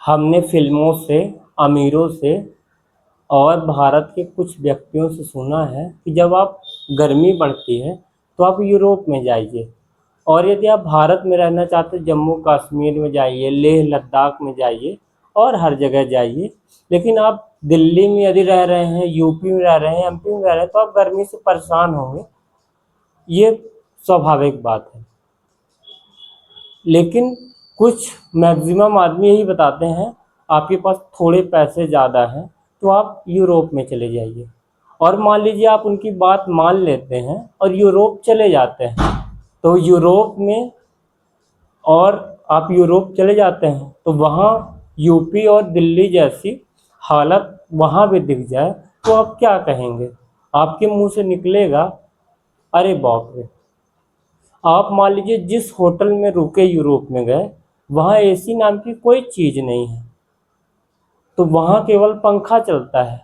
हमने फिल्मों से, अमीरों से और भारत के कुछ व्यक्तियों से सुना है कि जब आप गर्मी बढ़ती है तो आप यूरोप में जाइए, और यदि आप भारत में रहना चाहते हैं जम्मू कश्मीर में जाइए, लेह लद्दाख में जाइए और हर जगह जाइए। लेकिन आप दिल्ली में यदि रह रहे हैं, यूपी में रह रहे हैं, एमपी में रह रहे हैं, तो आप गर्मी से परेशान होंगे, ये स्वाभाविक बात है। लेकिन कुछ मैक्सिमम आदमी यही बताते हैं, आपके पास थोड़े पैसे ज़्यादा हैं तो आप यूरोप में चले जाइए। और मान लीजिए आप उनकी बात मान लेते हैं और यूरोप चले जाते हैं, तो यूरोप में और आप यूरोप चले जाते हैं तो वहाँ यूपी और दिल्ली जैसी हालत वहाँ भी दिख जाए तो आप क्या कहेंगे? आपके मुंह से निकलेगा, अरे बाप रे। आप मान लीजिए जिस होटल में रुके यूरोप में गए, वहाँ एसी नाम की कोई चीज़ नहीं है, तो वहाँ केवल पंखा चलता है,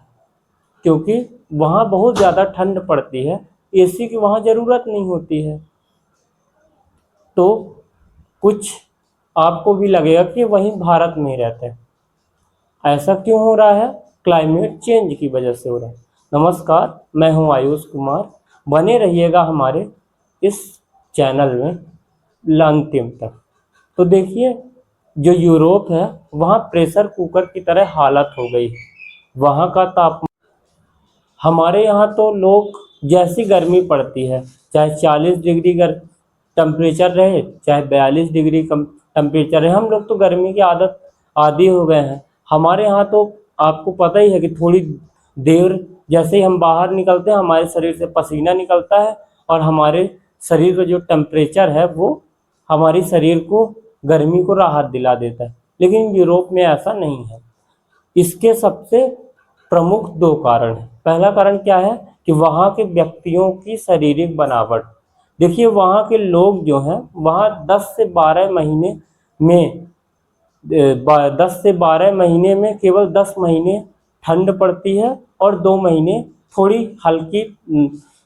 क्योंकि वहाँ बहुत ज़्यादा ठंड पड़ती है, एसी की वहाँ ज़रूरत नहीं होती है। तो कुछ आपको भी लगेगा कि वहीं भारत में ही रहते हैं। ऐसा क्यों हो रहा है? क्लाइमेट चेंज की वजह से हो रहा है। नमस्कार, मैं हूं आयुष कुमार। बने रहिएगा हमारे इस चैनल में अंतिम तक। तो देखिए, जो यूरोप है वहाँ प्रेशर कुकर की तरह हालत हो गई। वहाँ का तापमान, हमारे यहाँ तो लोग जैसी गर्मी पड़ती है, चाहे 40 डिग्री टेम्परेचर रहे, चाहे 42 डिग्री कम टेम्परेचर रहे, हम लोग तो गर्मी की आदत आदी हो गए हैं। हमारे यहाँ तो आपको पता ही है कि थोड़ी देर जैसे ही हम बाहर निकलते हैं हमारे शरीर से पसीना निकलता है, और हमारे शरीर का जो टेम्परेचर है वो हमारे शरीर को गर्मी को राहत दिला देता है। लेकिन यूरोप में ऐसा नहीं है। इसके सबसे प्रमुख दो कारण हैं। पहला कारण क्या है कि वहाँ के व्यक्तियों की शारीरिक बनावट। देखिए, वहाँ के लोग जो हैं वहाँ 10 से 12 महीने में 10 से 12 महीने में केवल 10 महीने ठंड पड़ती है और 2 महीने थोड़ी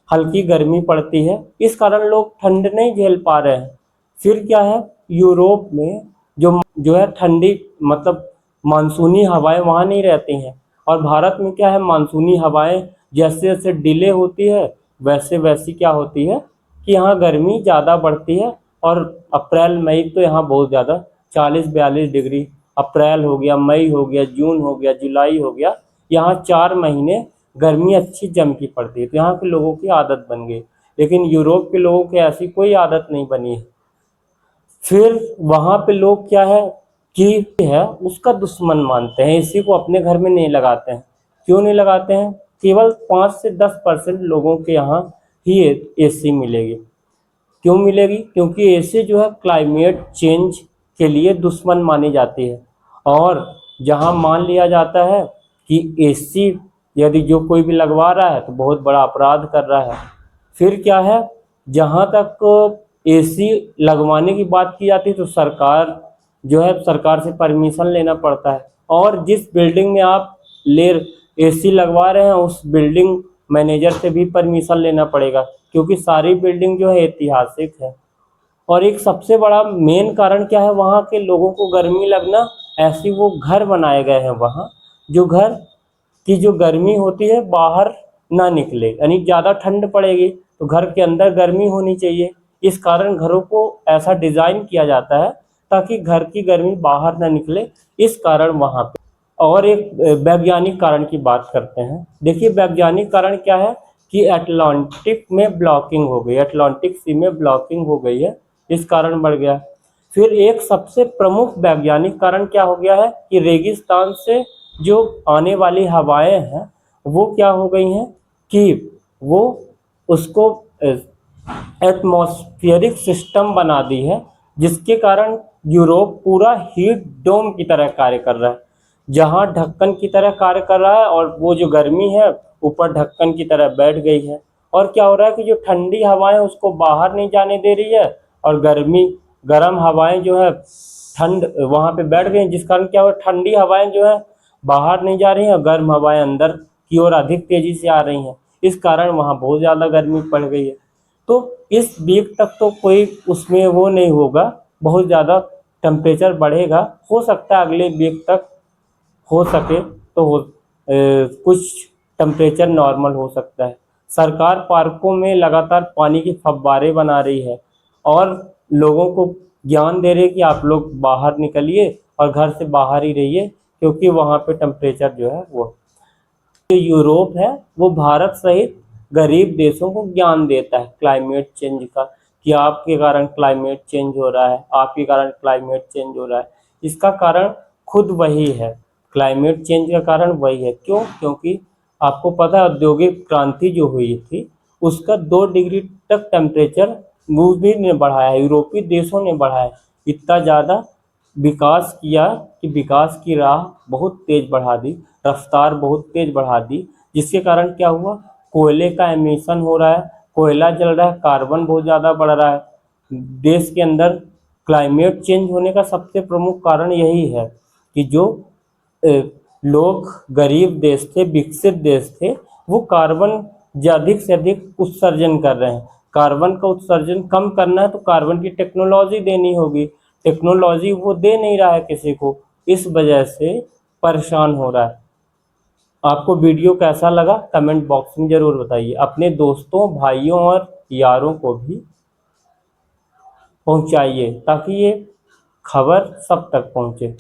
हल्की गर्मी पड़ती है। इस कारण लोग ठंड नहीं झेल पा रहे हैं। फिर क्या है, यूरोप में जो है ठंडी मतलब मानसूनी हवाएं वहाँ नहीं रहती हैं, और भारत में क्या है, मानसूनी हवाएं जैसे जैसे डिले होती है वैसे वैसी क्या होती है कि यहाँ गर्मी ज़्यादा बढ़ती है। और अप्रैल मई तो यहाँ बहुत ज़्यादा 40-42 डिग्री, अप्रैल हो गया, मई हो गया, जून हो गया, जुलाई हो गया, यहाँ 4 महीने गर्मी अच्छी जम की पड़ती है। तो यहाँ के लोगों की आदत बन गई, लेकिन यूरोप के लोगों की ऐसी कोई आदत नहीं बनी है। फिर वहाँ पे लोग क्या है कि उसका दुश्मन मानते हैं, इसी को अपने घर में नहीं लगाते हैं। क्यों नहीं लगाते हैं? केवल 5 से 10% लोगों के यहाँ ही एसी मिलेगी। क्यों मिलेगी? क्योंकि एसी जो है क्लाइमेट चेंज के लिए दुश्मन मानी जाती है, और जहाँ मान लिया जाता है कि एसी यदि जो कोई भी लगवा रहा है तो बहुत बड़ा अपराध कर रहा है। फिर क्या है, जहाँ तक एसी लगवाने की बात की जाती है तो सरकार जो है, सरकार से परमिशन लेना पड़ता है, और जिस बिल्डिंग में आप एसी लगवा रहे हैं उस बिल्डिंग मैनेजर से भी परमिशन लेना पड़ेगा, क्योंकि सारी बिल्डिंग जो है ऐतिहासिक है। और एक सबसे बड़ा मेन कारण क्या है वहाँ के लोगों को गर्मी लगना, ऐसी वो घर बनाए गए हैं वहाँ, जो घर की जो गर्मी होती है बाहर ना निकले, यानी ज़्यादा ठंड पड़ेगी तो घर के अंदर गर्मी होनी चाहिए। इस कारण घरों को ऐसा डिज़ाइन किया जाता है ताकि घर की गर्मी बाहर ना निकले। इस कारण वहाँ पे, और एक वैज्ञानिक कारण की बात करते हैं। देखिए, वैज्ञानिक कारण क्या है कि अटलांटिक में ब्लॉकिंग हो गई, अटलांटिक सी में ब्लॉकिंग हो गई है, इस कारण बढ़ गया। फिर एक सबसे प्रमुख वैज्ञानिक कारण क्या हो गया है कि रेगिस्तान से जो आने वाली हवाएं हैं वो क्या हो गई हैं कि वो उसको एटमॉस्फेरिक सिस्टम बना दी है, जिसके कारण यूरोप पूरा हीट डोम की तरह कार्य कर रहा है, जहाँ ढक्कन की तरह कार्य कर रहा है, और वो जो गर्मी है ऊपर ढक्कन की तरह बैठ गई है। और क्या हो रहा है कि जो ठंडी हवाएं उसको बाहर नहीं जाने दे रही है, और गर्म हवाएं जो है ठंड वहाँ पे बैठ गई, जिस कारण क्या हो, ठंडी हवाएं जो है बाहर नहीं जा रही हैं और गर्म हवाएं अंदर की ओर अधिक तेजी से आ रही हैं। इस कारण वहाँ बहुत ज़्यादा गर्मी पड़ गई है। तो इस वीक तक तो कोई उसमें वो नहीं होगा, बहुत ज़्यादा टेम्परेचर बढ़ेगा, हो सकता है अगले वीक तक हो सके तो कुछ टेम्परेचर नॉर्मल हो सकता है। सरकार पार्कों में लगातार पानी के फव्वारे बना रही है और लोगों को ज्ञान दे रही है कि आप लोग बाहर निकलिए और घर से बाहर ही रहिए, क्योंकि वहाँ पे टेम्परेचर जो है वो जो यूरोप है वो भारत सहित गरीब देशों को ज्ञान देता है क्लाइमेट चेंज का, कि आपके कारण क्लाइमेट चेंज हो रहा है, आपके कारण क्लाइमेट चेंज हो रहा है। इसका कारण खुद वही है, क्लाइमेट चेंज का कारण वही है। क्यों? क्योंकि आपको पता है औद्योगिक क्रांति जो हुई थी उसका 2 डिग्री तक टेम्परेचर भी ने बढ़ाया है, यूरोपीय देशों ने बढ़ाया, इतना ज़्यादा विकास किया कि विकास की राह बहुत तेज बढ़ा दी, रफ्तार बहुत तेज बढ़ा दी, जिसके कारण क्या हुआ, कोयले का एमिशन हो रहा है, कोयला जल रहा है, कार्बन बहुत ज़्यादा बढ़ रहा है देश के अंदर। क्लाइमेट चेंज होने का सबसे प्रमुख कारण यही है कि जो लोग गरीब देश थे, विकसित देश थे, वो कार्बन अधिक से अधिक उत्सर्जन कर रहे हैं। कार्बन का उत्सर्जन कम करना है तो कार्बन की टेक्नोलॉजी देनी होगी, टेक्नोलॉजी वो दे नहीं रहा है किसी को, इस वजह से परेशान हो रहा है। आपको वीडियो कैसा लगा कमेंट बॉक्स में ज़रूर बताइए। अपने दोस्तों, भाइयों और यारों को भी पहुंचाइए ताकि ये खबर सब तक पहुंचे।